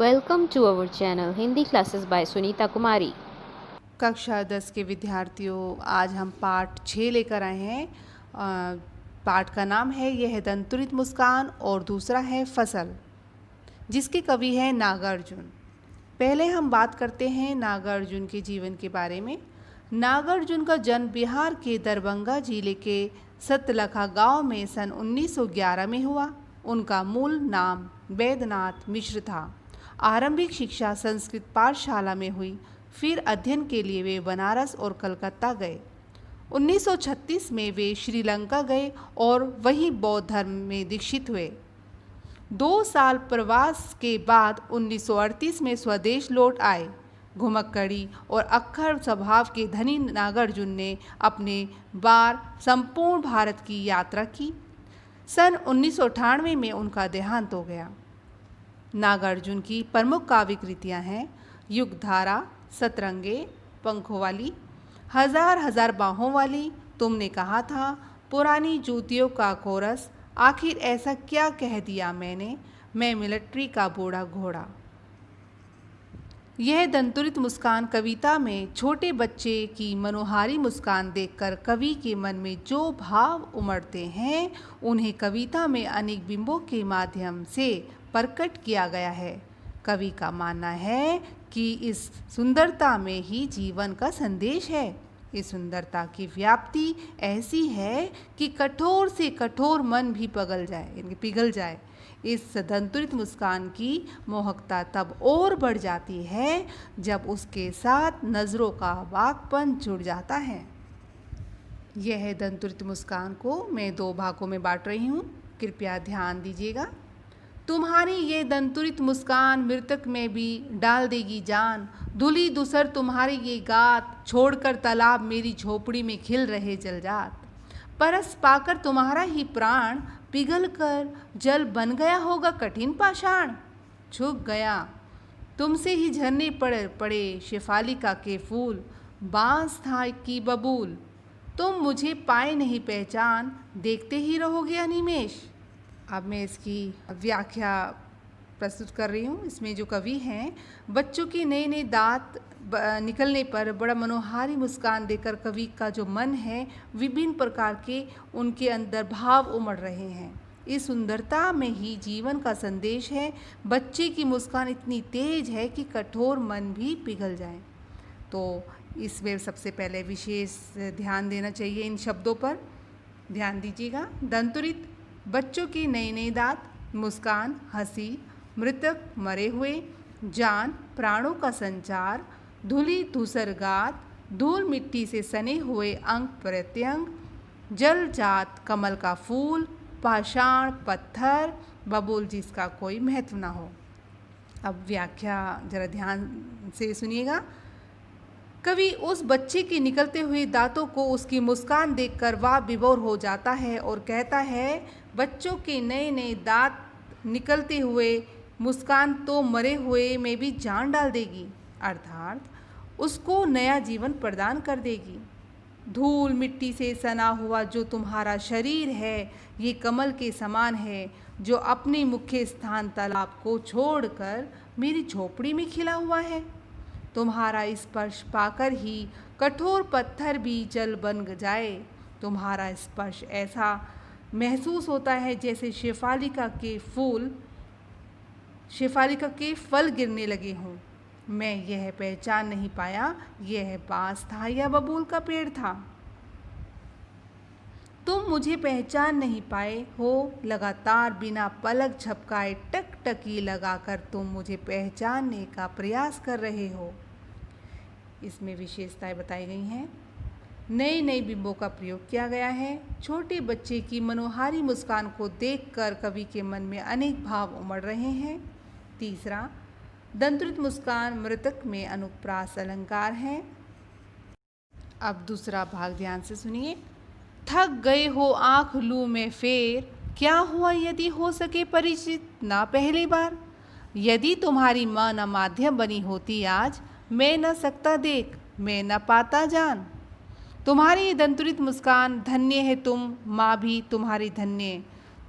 Welcome to our channel Hindi classes by Sunita Kumari. कक्षा 10 के विद्यार्थियों, आज हम पाठ 6 लेकर आए हैं। पाठ का नाम है यह दंतुरित मुस्कान और दूसरा है फसल, जिसके कवि हैं नागार्जुन। पहले हम बात करते हैं नागार्जुन के जीवन के बारे में। नागार्जुन का जन्म बिहार के दरभंगा जिले के सतलखा गांव में सन 1911 में हुआ। उनका मूल नाम वैद्यनाथ मिश्र था। आरंभिक शिक्षा संस्कृत पाठशाला में हुई, फिर अध्ययन के लिए वे बनारस और कलकत्ता गए। 1936 में वे श्रीलंका गए और वहीं बौद्ध धर्म में दीक्षित हुए। 2 साल प्रवास के बाद 1938 में स्वदेश लौट आए। घुमक्कड़ी और अक्खर स्वभाव के धनी नागार्जुन ने अपने बार संपूर्ण भारत की यात्रा की। सन 1998 में उनका देहांत हो गया। नागार्जुन की प्रमुख काव्य कृतियाँ हैं युगधारा, सतरंगे, पंखों वाली, हजार हजार बाहों वाली, तुमने कहा था, पुरानी जूतियों का कोरस, आखिर ऐसा क्या कह दिया मैंने, मैं मिलिट्री का बूढ़ा घोड़ा। यह दंतुरित मुस्कान कविता में छोटे बच्चे की मनोहारी मुस्कान देखकर कवि के मन में जो भाव उमड़ते हैं, उन्हें कविता में अनेक बिंबों के माध्यम से प्रकट किया गया है। कवि का मानना है कि इस सुंदरता में ही जीवन का संदेश है। इस सुंदरता की व्याप्ति ऐसी है कि कठोर से कठोर मन भी पिघल जाए। इस दंतुरित मुस्कान की मोहकता तब और बढ़ जाती है जब उसके साथ नज़रों का वाकपन जुड़ जाता है। यह दंतुरित मुस्कान को मैं 2 भागों में बांट रही हूँ, कृपया ध्यान दीजिएगा। तुम्हारी ये दंतुरित मुस्कान मृतक में भी डाल देगी जान, धुली दुसर तुम्हारी ये गात, छोड़कर तालाब मेरी झोपड़ी में खिल रहे जलजात। परस पाकर तुम्हारा ही प्राण पिघल कर जल बन गया होगा कठिन पाषाण। झुक गया तुमसे ही झरने पड़े शेफालिका के फूल, बांस था की बबूल, तुम मुझे पाए नहीं पहचान, देखते ही रहोगे अनिमेष। अब मैं इसकी व्याख्या प्रस्तुत कर रही हूँ। इसमें जो कवि हैं, बच्चों के नए नए दांत निकलने पर बड़ा मनोहारी मुस्कान देकर कवि का जो मन है, विभिन्न प्रकार के उनके अंदर भाव उमड़ रहे हैं। इस सुंदरता में ही जीवन का संदेश है। बच्चे की मुस्कान इतनी तेज है कि कठोर मन भी पिघल जाए। तो इसमें सबसे पहले विशेष ध्यान देना चाहिए इन शब्दों पर। ध्यान दीजिएगा। दंतुरित बच्चों की नए नए दांत, मुस्कान हंसी, मृतक मरे हुए, जान प्राणों का संचार, धूली धूसर गात, धूल मिट्टी से सने हुए अंग प्रत्यंग, जल जात कमल का फूल, पाषाण पत्थर, बबूल जिसका कोई महत्व ना हो। अब व्याख्या जरा ध्यान से सुनिएगा। कवि उस बच्चे के निकलते हुए दांतों को उसकी मुस्कान देखकर वाह विभोर हो जाता है और कहता है, बच्चों के नए नए दांत निकलते हुए मुस्कान तो मरे हुए में भी जान डाल देगी, अर्थात उसको नया जीवन प्रदान कर देगी। धूल मिट्टी से सना हुआ जो तुम्हारा शरीर है, ये कमल के समान है जो अपने मुख्य स्थान तालाब को छोड़कर मेरी झोपड़ी में खिला हुआ है। तुम्हारा स्पर्श पाकर ही कठोर पत्थर भी जल बन जाए। तुम्हारा स्पर्श ऐसा महसूस होता है जैसे शेफालिका के फल गिरने लगे हों। मैं यह पहचान नहीं पाया यह बांस था या बबूल का पेड़ था। तुम मुझे पहचान नहीं पाए हो, लगातार बिना पलक झपकाए टकटकी लगाकर तुम मुझे पहचानने का प्रयास कर रहे हो। इसमें विशेषताएं बताई गई हैं। नए नए बिंबों का प्रयोग किया गया है। छोटे बच्चे की मनोहारी मुस्कान को देखकर कवि के मन में अनेक भाव उमड़ रहे हैं। तीसरा, दंतुरित मुस्कान मृतक में अनुप्रास अलंकार है। अब दूसरा भाग ध्यान से सुनिए। थक गए हो आँख लू में फेर, क्या हुआ यदि हो सके परिचित ना पहली बार। यदि तुम्हारी माँ न माध्यम बनी होती आज, मैं न सकता देख, मैं न पाता जान। तुम्हारी दंतुरित मुस्कान धन्य है तुम, माँ भी तुम्हारी धन्य।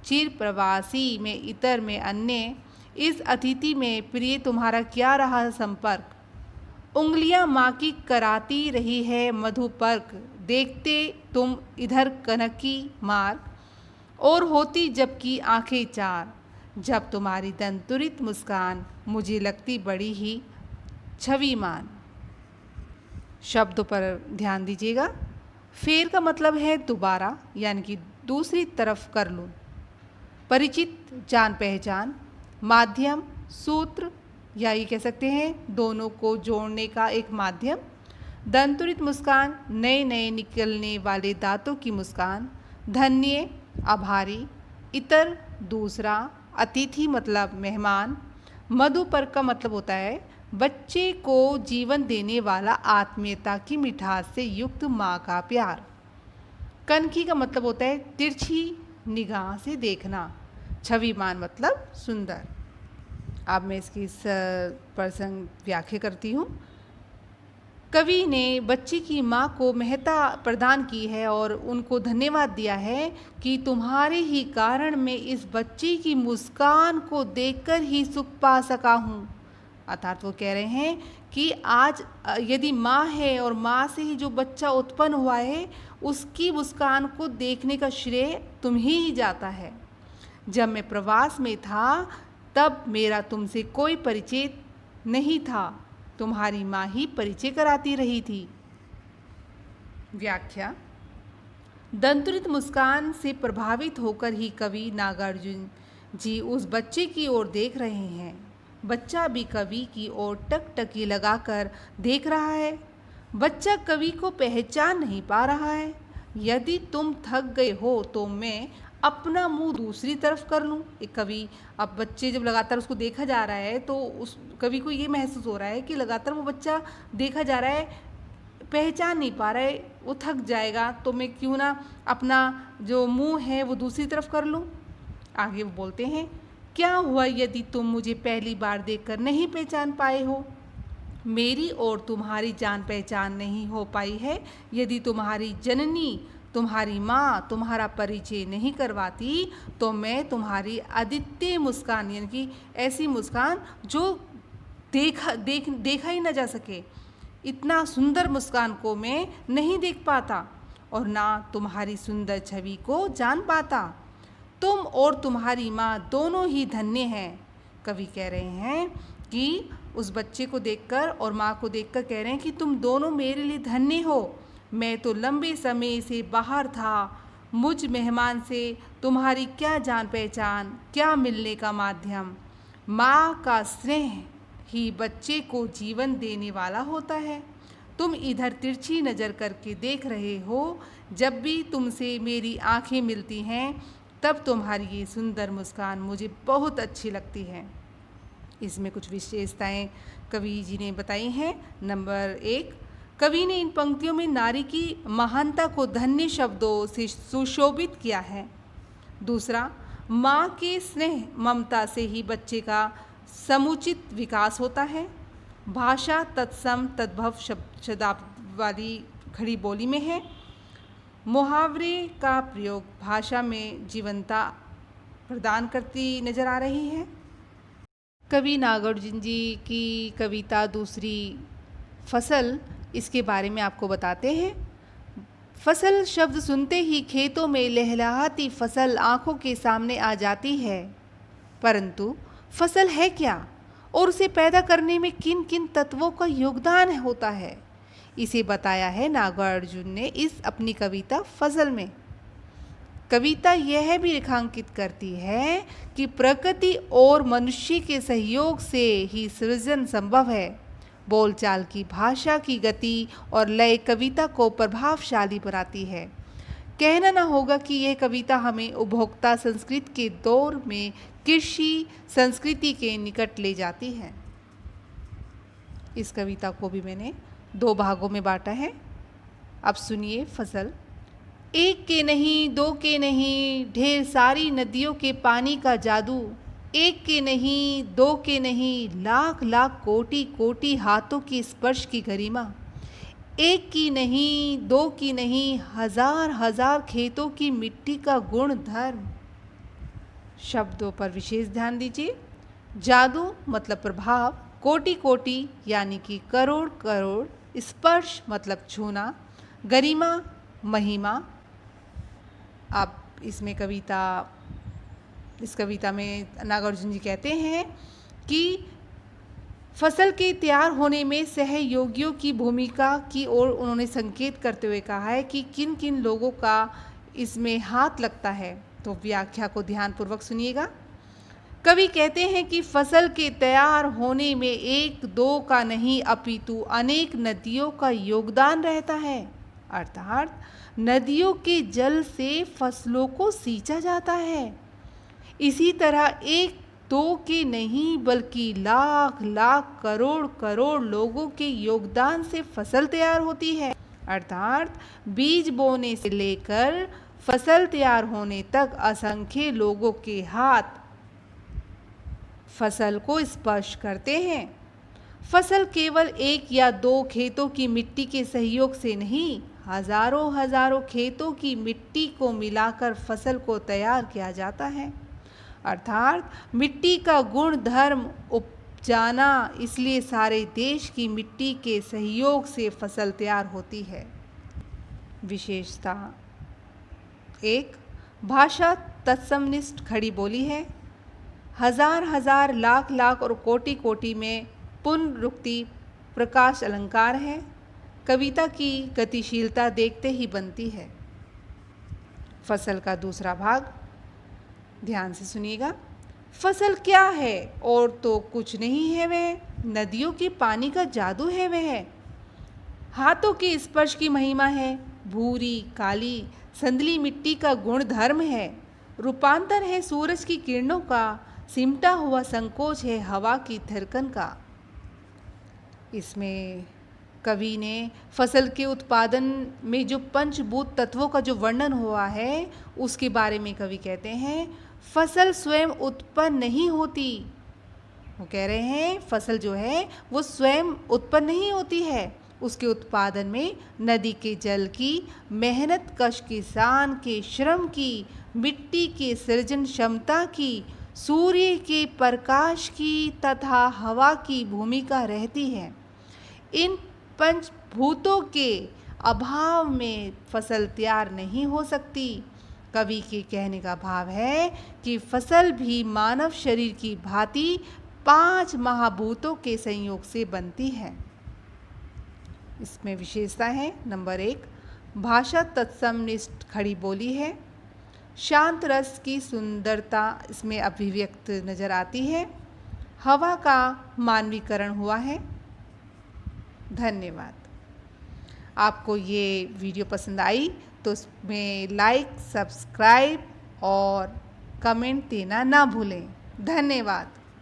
चिर प्रवासी में इतर में अन्य, इस अतिथि में प्रिय तुम्हारा क्या रहा संपर्क। उंगलियां माँ की कराती रही है मधुपर्क, देखते तुम इधर कनकी मार्ग और होती जबकि आंखें चार। जब तुम्हारी दंतुरित मुस्कान मुझे लगती बड़ी ही छविमान। शब्दों पर ध्यान दीजिएगा। फेर का मतलब है दोबारा, यानी कि दूसरी तरफ कर लूँ। परिचित जान पहचान, माध्यम सूत्र या ये कह सकते हैं दोनों को जोड़ने का एक माध्यम। दंतुरित मुस्कान, नए नए निकलने वाले दांतों की मुस्कान। धन्य आभारी, इतर दूसरा, अतिथि मतलब मेहमान। मधुपर्क का मतलब होता है बच्चे को जीवन देने वाला आत्मीयता की मिठास से युक्त माँ का प्यार। कनखी का मतलब होता है तिरछी निगाह से देखना। छविमान मतलब सुंदर। अब मैं इसकी प्रसंग व्याख्या करती हूँ। कवि ने बच्चे की माँ को महत्ता प्रदान की है और उनको धन्यवाद दिया है कि तुम्हारे ही कारण मैं इस बच्चे की मुस्कान को देखकर ही सुख पा सका हूँ। अर्थात वो कह रहे हैं कि आज यदि माँ है और माँ से ही जो बच्चा उत्पन्न हुआ है, उसकी मुस्कान को देखने का श्रेय तुम्हें ही जाता है। जब मैं प्रवास में था तब मेरा तुमसे कोई परिचय नहीं था, तुम्हारी माँ ही परिचय कराती रही थी। व्याख्या। दंतुरित मुस्कान से प्रभावित होकर ही कवि नागार्जुन जी उस बच्चे की ओर देख रहे हैं। बच्चा भी कवि की ओर टकटकी लगाकर देख रहा है। बच्चा कवि को पहचान नहीं पा रहा है। यदि तुम थक गए हो तो मैं अपना मुंह दूसरी तरफ कर लूं। एक कवि, अब बच्चे जब लगातार उसको देखा जा रहा है तो उस कवि को ये महसूस हो रहा है कि लगातार वो बच्चा देखा जा रहा है, पहचान नहीं पा रहा है, वो थक जाएगा, तो मैं क्यों ना अपना जो मुंह है वो दूसरी तरफ कर लूं। आगे वो बोलते हैं, क्या हुआ यदि तुम मुझे पहली बार देखकर नहीं पहचान पाए हो। मेरी और तुम्हारी जान पहचान नहीं हो पाई है। यदि तुम्हारी जननी, तुम्हारी माँ तुम्हारा परिचय नहीं करवाती तो मैं तुम्हारी अद्वितीय मुस्कान, यानी कि ऐसी मुस्कान जो देखा ही ना जा सके, इतना सुंदर मुस्कान को मैं नहीं देख पाता और ना तुम्हारी सुंदर छवि को जान पाता। तुम और तुम्हारी माँ दोनों ही धन्य हैं। कवि कह रहे हैं कि उस बच्चे को देखकर और माँ को देखकर कह रहे हैं कि तुम दोनों मेरे लिए धन्य हो। मैं तो लंबे समय से बाहर था, मुझ मेहमान से तुम्हारी क्या जान पहचान, क्या मिलने का माध्यम। माँ का स्नेह ही बच्चे को जीवन देने वाला होता है। तुम इधर तिरछी नज़र करके देख रहे हो। जब भी तुमसे मेरी आंखें मिलती हैं तब तुम्हारी ये सुंदर मुस्कान मुझे बहुत अच्छी लगती है। इसमें कुछ विशेषताएं कवि जी ने बताई हैं। नंबर 1, कवि ने इन पंक्तियों में नारी की महानता को धन्य शब्दों से सुशोभित किया है। दूसरा, माँ के स्नेह ममता से ही बच्चे का समुचित विकास होता है। भाषा तत्सम तद्भव शब्दावली खड़ी बोली में है। मुहावरे का प्रयोग भाषा में जीवंतता प्रदान करती नजर आ रही है। कवि नागार्जुन जी की कविता दूसरी फसल, इसके बारे में आपको बताते हैं। फसल शब्द सुनते ही खेतों में लहलहाती फसल आंखों के सामने आ जाती है, परंतु फसल है क्या और उसे पैदा करने में किन किन तत्वों का योगदान होता है, इसे बताया है नागार्जुन ने इस अपनी कविता फसल में। कविता यह भी रेखांकित करती है कि प्रकृति और मनुष्य के सहयोग से ही सृजन संभव है। बोलचाल की भाषा की गति और लय कविता को प्रभावशाली बनाती है। कहना न होगा कि यह कविता हमें उपभोक्ता संस्कृति के दौर में कृषि संस्कृति के निकट ले जाती है। इस कविता को भी मैंने 2 भागों में बांटा है। अब सुनिए फसल। एक के नहीं, 2 के नहीं, ढेर सारी नदियों के पानी का जादू। एक के नहीं, 2 के नहीं, लाख लाख कोटि कोटि हाथों के स्पर्श की गरिमा। एक की नहीं, 2 की नहीं, हजार हजार खेतों की मिट्टी का गुण धर्म। शब्दों पर विशेष ध्यान दीजिए। जादू मतलब प्रभाव, कोटि कोटि यानी कि करोड़ करोड़, स्पर्श मतलब छूना, गरिमा महिमा। अब इस कविता में नागार्जुन जी कहते हैं कि फसल के तैयार होने में सहयोगियों की भूमिका की ओर उन्होंने संकेत करते हुए कहा है कि किन किन लोगों का इसमें हाथ लगता है। तो व्याख्या को ध्यानपूर्वक सुनिएगा। कवि कहते हैं कि फसल के तैयार होने में एक दो का नहीं अपितु अनेक नदियों का योगदान रहता है। अर्थात नदियों के जल से फसलों को सींचा जाता है। इसी तरह एक दो के नहीं बल्कि लाख लाख करोड़ करोड़ लोगों के योगदान से फसल तैयार होती है। अर्थात बीज बोने से लेकर फसल तैयार होने तक असंख्य लोगों के हाथ फसल को स्पर्श करते हैं। फसल केवल एक या दो खेतों की मिट्टी के सहयोग से नहीं, हजारों हजारों खेतों की मिट्टी को मिलाकर फसल को तैयार किया जाता है। अर्थात मिट्टी का गुण धर्म उपजाना, इसलिए सारे देश की मिट्टी के सहयोग से फसल तैयार होती है। विशेषता 1, भाषा तत्समनिष्ठ खड़ी बोली है। हजार हजार लाख लाख और कोटि कोटि में पुनरुक्ति प्रकाश अलंकार है। कविता की गतिशीलता देखते ही बनती है। फसल का दूसरा भाग ध्यान से सुनिएगा। फसल क्या है? और तो कुछ नहीं है वह, नदियों के पानी का जादू है वह। हाथों के स्पर्श की महिमा है, भूरी काली संदली मिट्टी का गुण धर्म है। रूपांतर है सूरज की किरणों का, सिमटा हुआ संकोच है हवा की थिरकन का। इसमें कवि ने फसल के उत्पादन में जो पंचभूत तत्वों का जो वर्णन हुआ है उसके बारे में कवि कहते हैं, फसल स्वयं उत्पन्न नहीं होती। वो कह रहे हैं फसल जो है वो स्वयं उत्पन्न नहीं होती है, उसके उत्पादन में नदी के जल की, मेहनत कश किसान के श्रम की, मिट्टी के सृजन क्षमता की, सूर्य के प्रकाश की तथा हवा की भूमिका रहती है। इन पंचभूतों के अभाव में फसल तैयार नहीं हो सकती। कवि के कहने का भाव है कि फसल भी मानव शरीर की भांति 5 महाभूतों के संयोग से बनती है। इसमें विशेषता है नंबर 1, भाषा तत्समनिष्ठ खड़ी बोली है। शांत रस की सुंदरता इसमें अभिव्यक्त नजर आती है। हवा का मानवीकरण हुआ है। धन्यवाद। आपको ये वीडियो पसंद आई तो उसमें लाइक, सब्सक्राइब और कमेंट देना ना भूलें। धन्यवाद।